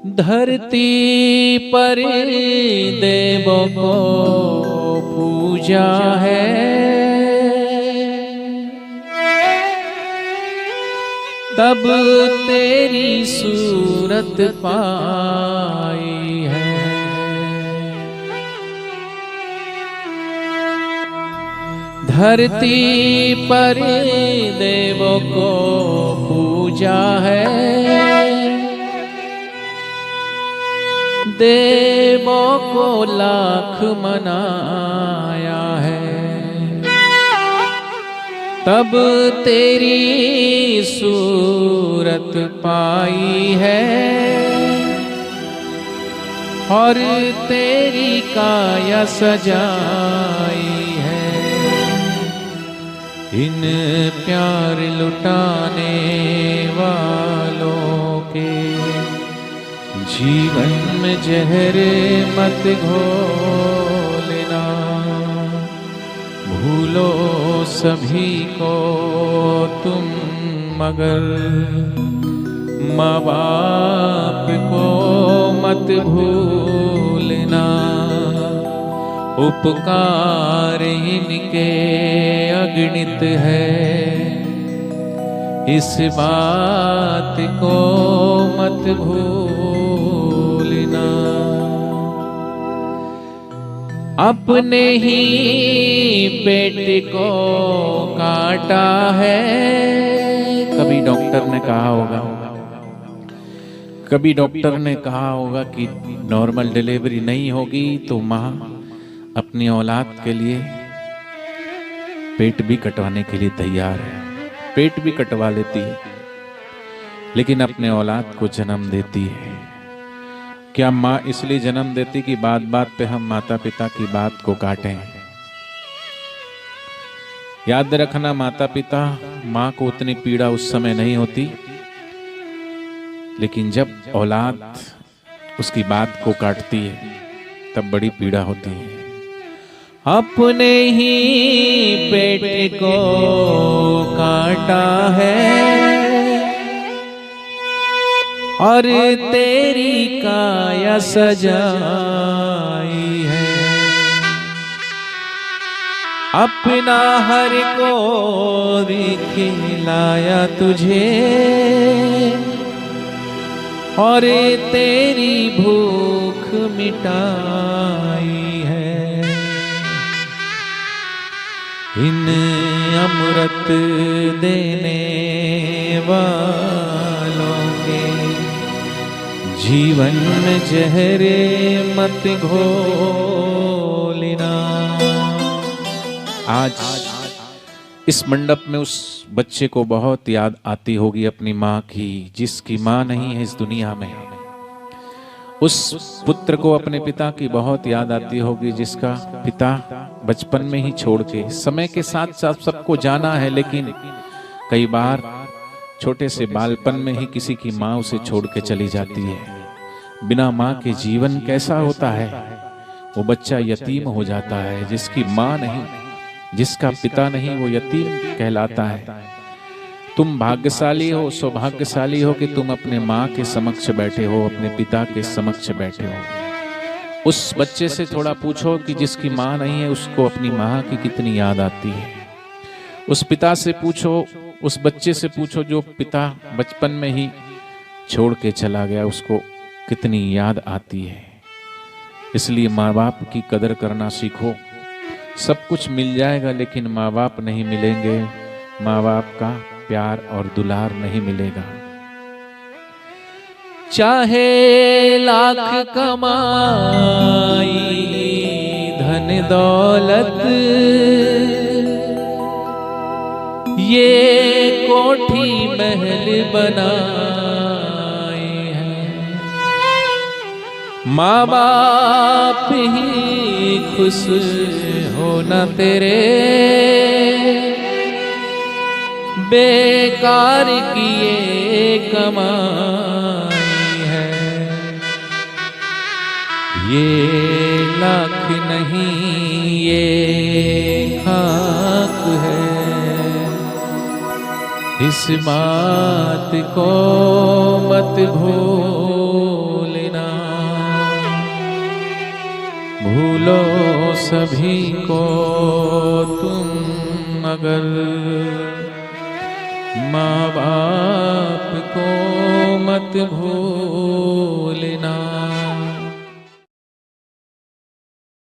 धरती पर देवों को पूजा है, तब तेरी सूरत पाई है। धरती पर देवों को पूजा है, देवों को लाख मनाया है, तब तेरी सूरत पाई है और तेरी काया सजाई है। इन प्यार लुटाने वालों के जीवन में जहर मत घोलना, भूलो सभी को तुम मगर माँ बाप को मत भूलना। उपकार इनके अगणित है, इस बात को मत भूलना। अपने ही पेट को काटा है, कभी डॉक्टर ने कहा होगा, कभी डॉक्टर ने कहा होगा कि नॉर्मल डिलीवरी नहीं होगी तो माँ अपनी औलाद के लिए पेट भी कटवाने के लिए तैयार है, पेट भी कटवा लेती है, लेकिन अपने औलाद को जन्म देती है। क्या माँ इसलिए जन्म देती कि बात बात पे हम माता पिता की बात को काटें? याद रखना, माता पिता माँ को उतनी पीड़ा उस समय नहीं होती, लेकिन जब औलाद उसकी बात को काटती है तब बड़ी पीड़ा होती है। अपने ही पेट को काटा है और तेरी काया सजाई है। अपना हर को खिलाया तुझे और तेरी भूख मिटाई है। इन अमृत देने वालों के जीवन में जहरे मत घोलना। आज इस मंडप में उस बच्चे को बहुत याद आती होगी अपनी माँ की, जिसकी माँ नहीं है इस दुनिया में। उस पुत्र को अपने पिता की बहुत याद आती होगी, जिसका पिता बचपन में ही छोड़ के, समय के साथ साथ सबको जाना है, लेकिन कई बार छोटे से बालपन में ही किसी की माँ उसे छोड़ के चली जाती है। बिना माँ के जीवन कैसा होता है? वो बच्चा यतीम हो जाता है। जिसकी माँ नहीं, जिसका पिता नहीं, वो यतीम कहलाता है। तुम भाग्यशाली हो, सौभाग्यशाली हो कि तुम अपने माँ के समक्ष बैठे हो, अपने पिता के समक्ष बैठे हो। उस बच्चे से थोड़ा पूछो कि जिसकी माँ नहीं है उसको अपनी माँ की कितनी याद आती है। उस पिता से पूछो, उस बच्चे से पूछो जो पिता बचपन में ही छोड़ के चला गया, उसको कितनी याद आती है। इसलिए माँ बाप की कदर करना सीखो। सब कुछ मिल जाएगा लेकिन माँ बाप नहीं मिलेंगे, माँ बाप का प्यार और दुलार नहीं मिलेगा। चाहे लाख कमाई धन दौलत, ये कोठी महल बनाए हैं, माँ बाप ही खुश होना तेरे बेकार किए कमाई है। ये लाख नहीं ये खाक है, इस बात को मत भूलना। भूलो सभी को तुम मगर माँ बाप को मत भूलना।